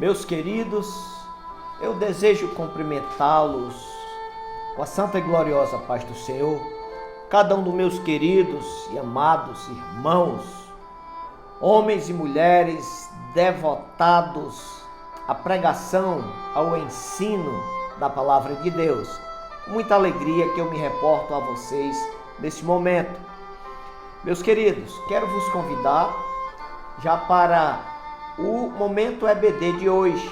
Meus queridos, eu desejo cumprimentá-los com a santa e gloriosa paz do Senhor, cada um dos meus queridos e amados irmãos, homens e mulheres devotados à pregação, ao ensino da palavra de Deus. Com muita alegria que eu me reporto a vocês nesse momento. Meus queridos, quero vos convidar já para o Momento EBD de hoje.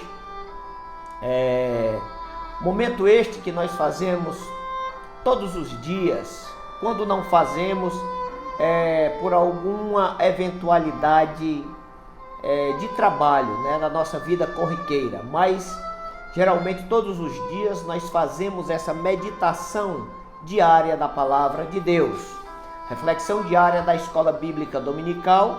Momento este que nós fazemos todos os dias. Quando não fazemos, por alguma eventualidade de trabalho, na nossa vida corriqueira. Mas, geralmente, todos os dias nós fazemos essa meditação diária da Palavra de Deus. Reflexão diária da Escola Bíblica Dominical.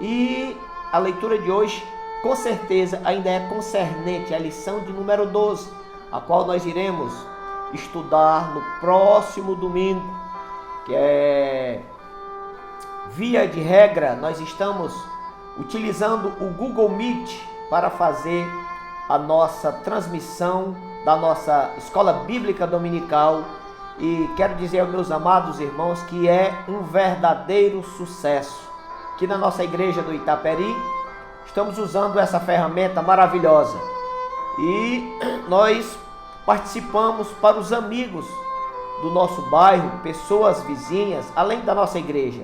E a leitura de hoje, com certeza, ainda é concernente à lição de número 12, a qual nós iremos estudar no próximo domingo, que é, via de regra, nós estamos utilizando o Google Meet para fazer a nossa transmissão da nossa Escola Bíblica Dominical. E quero dizer aos meus amados irmãos que é um verdadeiro sucesso. Aqui na nossa igreja do Itaperi, estamos usando essa ferramenta maravilhosa. E nós participamos para os amigos do nosso bairro, pessoas vizinhas, além da nossa igreja.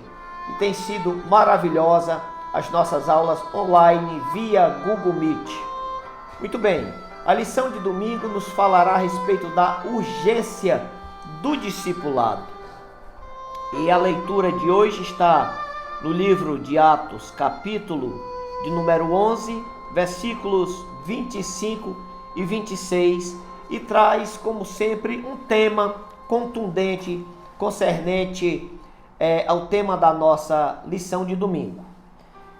E tem sido maravilhosa as nossas aulas online via Google Meet. Muito bem, a lição de domingo nos falará a respeito da urgência do discipulado. E a leitura de hoje está no livro de Atos, capítulo de número 11, versículos 25 e 26, e traz, como sempre, um tema contundente, concernente ao tema da nossa lição de domingo,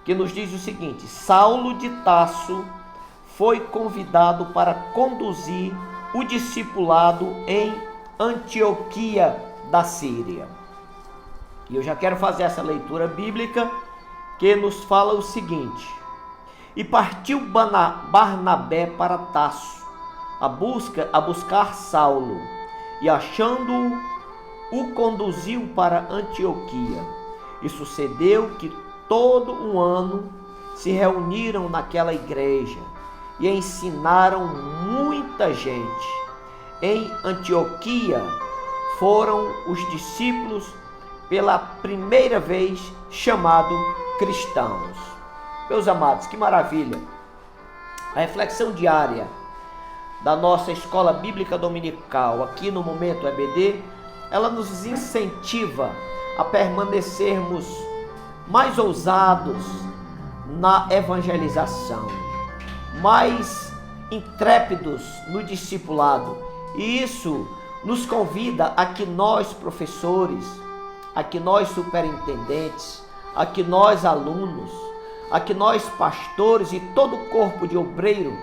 que nos diz o seguinte: Saulo de Tarso foi convidado para conduzir o discipulado em Antioquia da Síria. E eu já quero fazer essa leitura bíblica que nos fala o seguinte: E partiu Barnabé para Tarso, a buscar Saulo, e achando-o, o conduziu para Antioquia. E sucedeu que todo um ano se reuniram naquela igreja e ensinaram muita gente. Em Antioquia foram os discípulos pela primeira vez chamados cristãos. Meus amados, que maravilha! A reflexão diária da nossa Escola Bíblica Dominical aqui no Momento EBD, ela nos incentiva a permanecermos mais ousados na evangelização, mais intrépidos no discipulado. E isso nos convida a que nós, professores, a que nós, superintendentes, a que nós, alunos, a que nós, pastores e todo o corpo de obreiro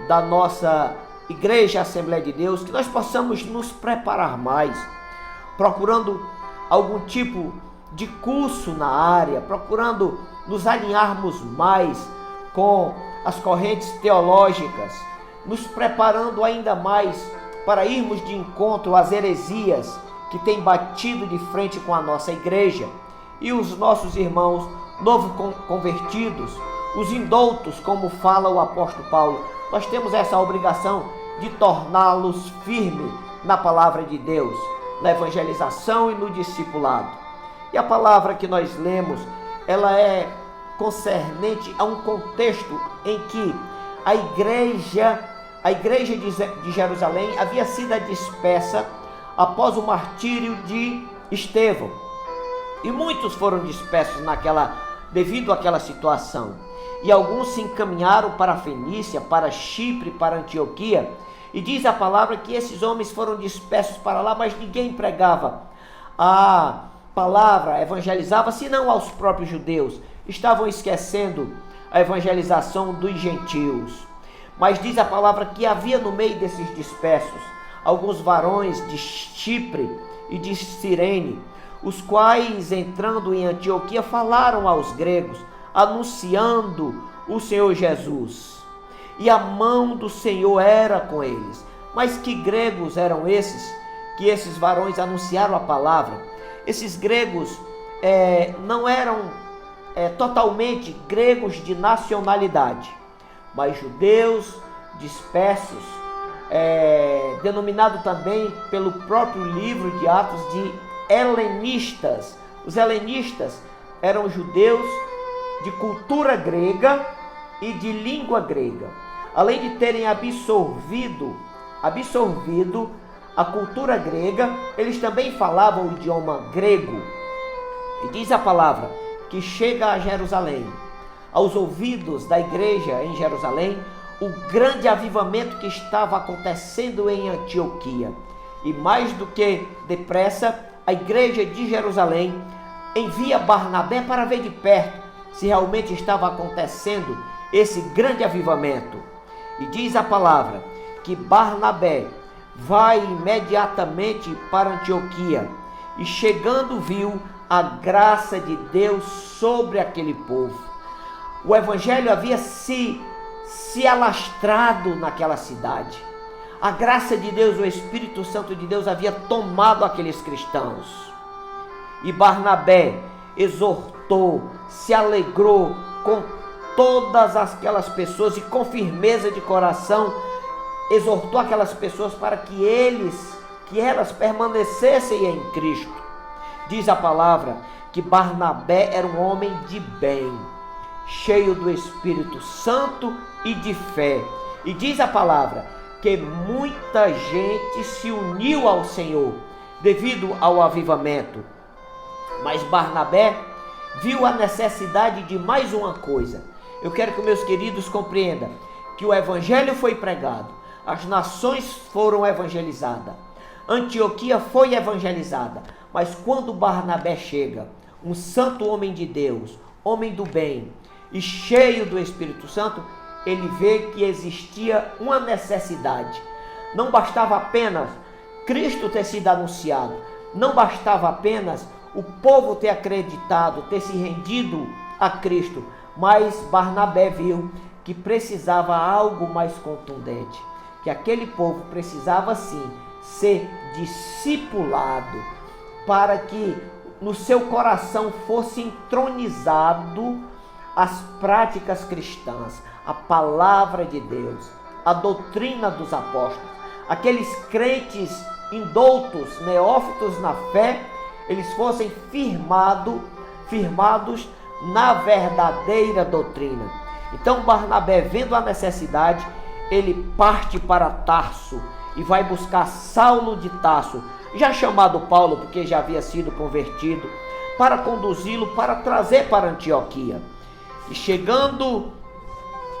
da nossa Igreja Assembleia de Deus, que nós possamos nos preparar mais, procurando algum tipo de curso na área, procurando nos alinharmos mais com as correntes teológicas, nos preparando ainda mais para irmos de encontro às heresias que têm batido de frente com a nossa igreja, e os nossos irmãos novo convertidos, os indoutos, como fala o apóstolo Paulo. Nós temos essa obrigação de torná-los firmes na palavra de Deus, na evangelização e no discipulado. E a palavra que nós lemos, ela é concernente a um contexto em que a igreja de Jerusalém havia sido dispersa após o martírio de Estevão. E muitos foram dispersos devido àquela situação. E alguns se encaminharam para a Fenícia, para Chipre, para Antioquia. E diz a palavra que esses homens foram dispersos para lá, mas ninguém pregava a palavra, evangelizava, senão aos próprios judeus. Estavam esquecendo a evangelização dos gentios. Mas diz a palavra que havia no meio desses dispersos alguns varões de Chipre e de Cirene, os quais, entrando em Antioquia, falaram aos gregos, anunciando o Senhor Jesus. e a mão do Senhor era com eles. Mas que gregos eram esses, que esses varões anunciaram a palavra? Esses gregos não eram totalmente gregos de nacionalidade, mas judeus dispersos, denominado também pelo próprio livro de Atos de helenistas. Os helenistas eram judeus de cultura grega e de língua grega. Além de terem absorvido a cultura grega, eles também falavam o idioma grego. E diz a palavra que chega a Jerusalém, aos ouvidos da igreja em Jerusalém, o grande avivamento que estava acontecendo em Antioquia. E mais do que depressa, a igreja de Jerusalém envia Barnabé para ver de perto se realmente estava acontecendo esse grande avivamento. E diz a palavra que Barnabé vai imediatamente para Antioquia e chegando viu a graça de Deus sobre aquele povo. O evangelho havia se alastrado naquela cidade. A graça de Deus, o Espírito Santo de Deus havia tomado aqueles cristãos. E Barnabé exortou, se alegrou com todas aquelas pessoas e com firmeza de coração exortou aquelas pessoas para que elas permanecessem em Cristo. Diz a palavra que Barnabé era um homem de bem, cheio do Espírito Santo e de fé. E diz a palavra que muita gente se uniu ao Senhor devido ao avivamento. Mas Barnabé viu a necessidade de mais uma coisa. Eu quero que meus queridos compreendam que o evangelho foi pregado, as nações foram evangelizadas, Antioquia foi evangelizada, mas quando Barnabé chega, um santo homem de Deus, homem do bem e cheio do Espírito Santo, ele vê que existia uma necessidade. Não bastava apenas Cristo ter sido anunciado, não bastava apenas o povo ter acreditado, ter se rendido a Cristo, mas Barnabé viu que precisava algo mais contundente, que aquele povo precisava sim ser discipulado, para que no seu coração fosse entronizado as práticas cristãs, a palavra de Deus, a doutrina dos apóstolos. Aqueles crentes indoutos, neófitos na fé, eles fossem firmados na verdadeira doutrina. Então Barnabé, vendo a necessidade, ele parte para Tarso e vai buscar Saulo de Tarso, já chamado Paulo porque já havia sido convertido, para conduzi-lo, para trazer para Antioquia. E chegando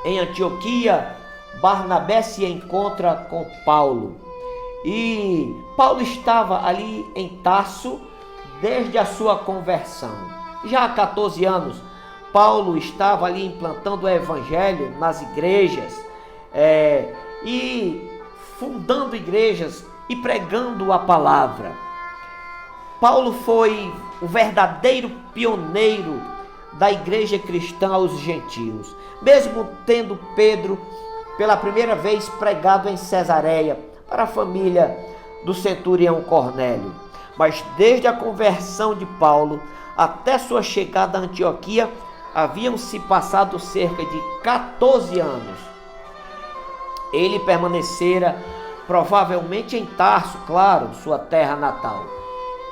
em Antioquia, Barnabé se encontra com Paulo. E Paulo estava ali em Tarso desde a sua conversão. Já há 14 anos, Paulo estava ali implantando o evangelho nas igrejas e fundando igrejas e pregando a palavra. Paulo foi o verdadeiro pioneiro da igreja cristã aos gentios, mesmo tendo Pedro pela primeira vez pregado em Cesareia para a família do centurião Cornélio. Mas desde a conversão de Paulo até sua chegada a Antioquia, haviam se passado cerca de 14 anos. Ele permanecera provavelmente em Tarso, claro, sua terra natal.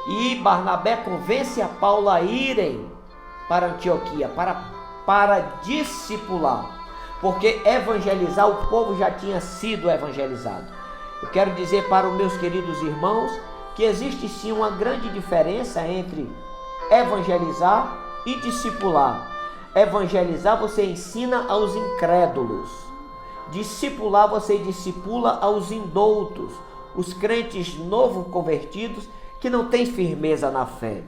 E Barnabé convence a Paulo a irem para Antioquia, para discipular, porque evangelizar, o povo já tinha sido evangelizado. Eu quero dizer para os meus queridos irmãos que existe sim uma grande diferença entre evangelizar e discipular. Evangelizar você ensina aos incrédulos, discipular você discipula aos indoutos, os crentes novo convertidos que não têm firmeza na fé.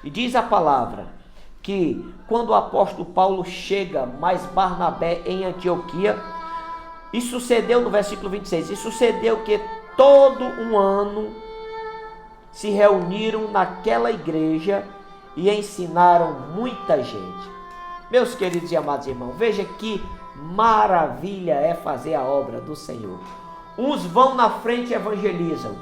E diz a palavra que quando o apóstolo Paulo chega mais Barnabé em Antioquia, e sucedeu no versículo 26, e sucedeu que todo um ano se reuniram naquela igreja e ensinaram muita gente. Meus queridos e amados irmãos, veja que maravilha é fazer a obra do Senhor. Uns vão na frente e evangelizam.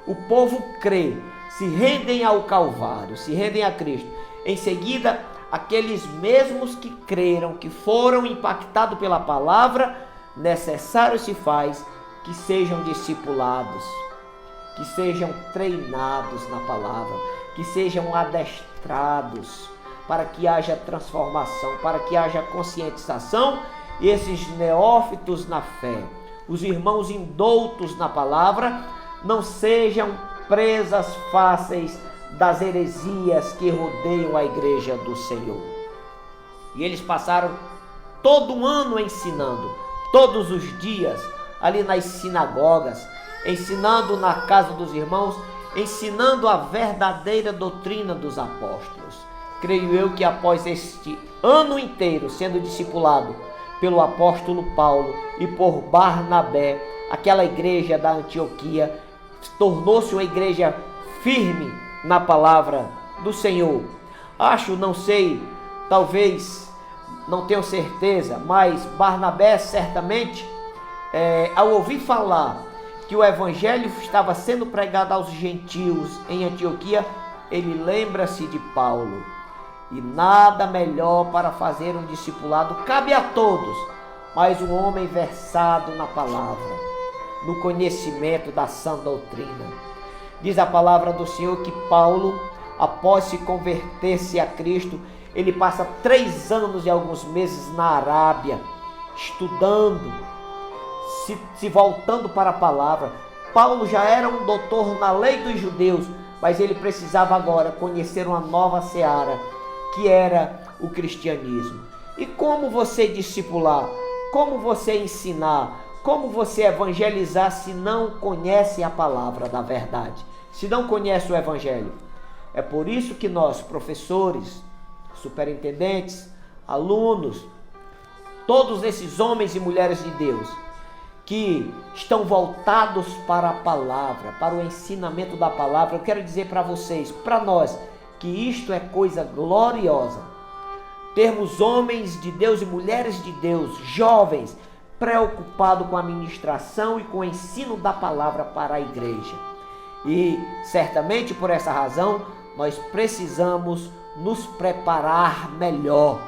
O povo crê, se rendem ao Calvário, se rendem a Cristo. Em seguida, aqueles mesmos que creram, que foram impactados pela palavra, necessário se faz que sejam discipulados, que sejam treinados na palavra, que sejam adestrados, para que haja transformação, para que haja conscientização, e esses neófitos na fé, os irmãos indoutos na palavra, não sejam presas fáceis das heresias que rodeiam a igreja do Senhor. E eles passaram todo um ano ensinando, todos os dias, ali nas sinagogas, ensinando na casa dos irmãos, ensinando a verdadeira doutrina dos apóstolos. Creio eu que após este ano inteiro sendo discipulado pelo apóstolo Paulo e por Barnabé, aquela igreja da Antioquia tornou-se uma igreja firme na palavra do Senhor. Acho, não sei, talvez, não tenho certeza, mas Barnabé certamente, ao ouvir falar que o evangelho estava sendo pregado aos gentios em Antioquia, ele lembra-se de Paulo. E nada melhor para fazer um discipulado, cabe a todos, mas um homem versado na palavra, no conhecimento da sã doutrina. Diz a palavra do Senhor que Paulo, após se converter-se a Cristo, ele passa 3 anos e alguns meses na Arábia, estudando, se voltando para a palavra. Paulo já era um doutor na lei dos judeus, mas ele precisava agora conhecer uma nova seara, que era o cristianismo. E como você discipular, como você ensinar, como você evangelizar se não conhece a palavra da verdade, se não conhece o evangelho? É por isso que nós, professores, superintendentes, alunos, todos esses homens e mulheres de Deus, que estão voltados para a palavra, para o ensinamento da palavra, eu quero dizer para vocês, para nós, que isto é coisa gloriosa. Termos homens de Deus e mulheres de Deus, jovens, preocupados com a ministração e com o ensino da palavra para a igreja. E certamente por essa razão, nós precisamos nos preparar melhor,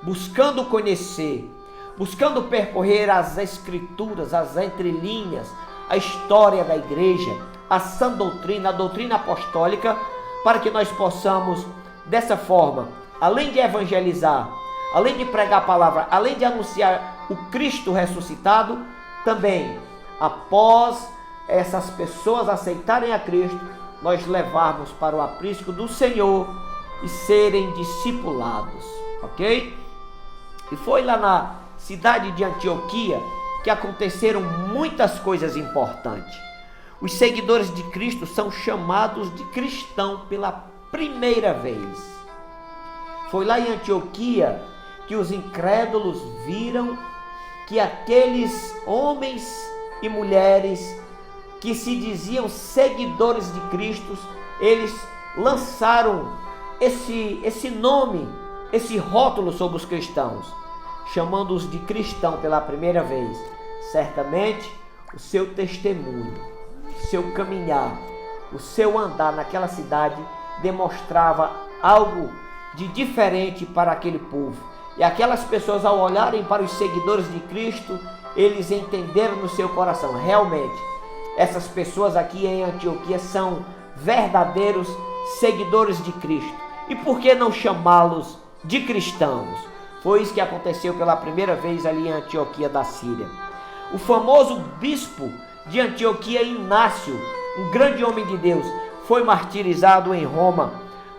buscando conhecer, buscando percorrer as escrituras, as entrelinhas, a história da igreja, a sã doutrina, a doutrina apostólica, para que nós possamos, dessa forma, além de evangelizar, além de pregar a palavra, além de anunciar o Cristo ressuscitado, também, após essas pessoas aceitarem a Cristo, nós levarmos para o aprisco do Senhor e serem discipulados, ok? E foi lá na cidade de Antioquia que aconteceram muitas coisas importantes. Os seguidores de Cristo são chamados de cristão pela primeira vez. Foi lá em Antioquia que os incrédulos viram que aqueles homens e mulheres que se diziam seguidores de Cristo, eles lançaram esse nome, esse rótulo sobre os cristãos, chamando-os de cristão pela primeira vez. Certamente o seu testemunho, o seu caminhar, o seu andar naquela cidade demonstrava algo de diferente para aquele povo. E aquelas pessoas, ao olharem para os seguidores de Cristo, eles entenderam no seu coração, realmente, essas pessoas aqui em Antioquia são verdadeiros seguidores de Cristo. E por que não chamá-los de cristãos? Foi isso que aconteceu pela primeira vez ali em Antioquia da Síria. O famoso bispo de Antioquia, Inácio, um grande homem de Deus, foi martirizado em Roma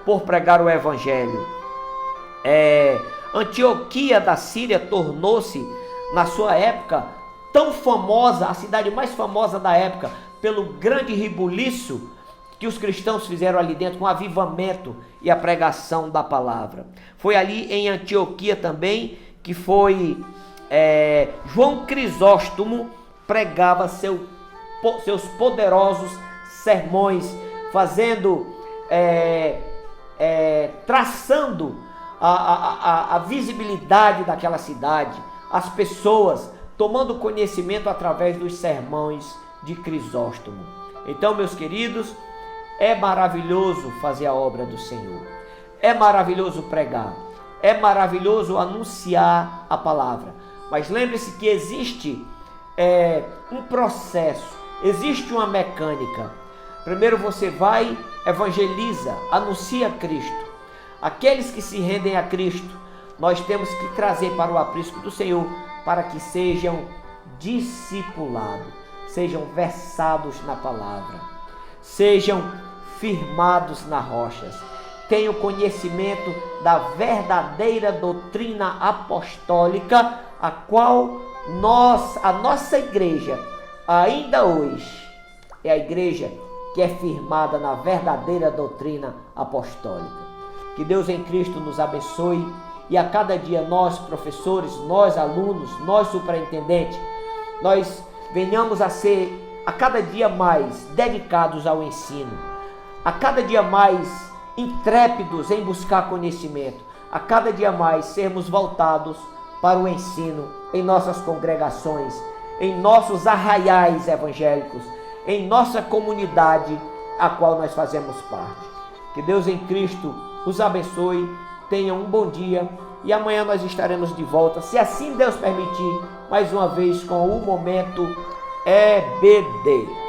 por pregar o evangelho. Antioquia da Síria tornou-se, na sua época, tão famosa, a cidade mais famosa da época, pelo grande rebuliço que os cristãos fizeram ali dentro, com o avivamento e a pregação da palavra. Foi ali em Antioquia também que foi João Crisóstomo pregava seus poderosos sermões, traçando a visibilidade daquela cidade, as pessoas tomando conhecimento através dos sermões de Crisóstomo. Então, meus queridos, é maravilhoso fazer a obra do Senhor, é maravilhoso pregar, é maravilhoso anunciar a palavra, mas lembre-se que existe um processo, existe uma mecânica. Primeiro você vai, evangeliza, anuncia Cristo. Aqueles que se rendem a Cristo, nós temos que trazer para o aprisco do Senhor, para que sejam discipulados, sejam versados na palavra, sejam firmados nas rochas, tenham conhecimento da verdadeira doutrina apostólica, a qual a nossa igreja, ainda hoje, é a igreja que é firmada na verdadeira doutrina apostólica. Que Deus em Cristo nos abençoe e a cada dia nós, professores, nós, alunos, nós, superintendentes, nós venhamos a ser a cada dia mais dedicados ao ensino, a cada dia mais intrépidos em buscar conhecimento, a cada dia mais sermos voltados para o ensino em nossas congregações, em nossos arraiais evangélicos, em nossa comunidade a qual nós fazemos parte. Que Deus em Cristo nos abençoe, tenham um bom dia e amanhã nós estaremos de volta, se assim Deus permitir, mais uma vez com o Momento EBD.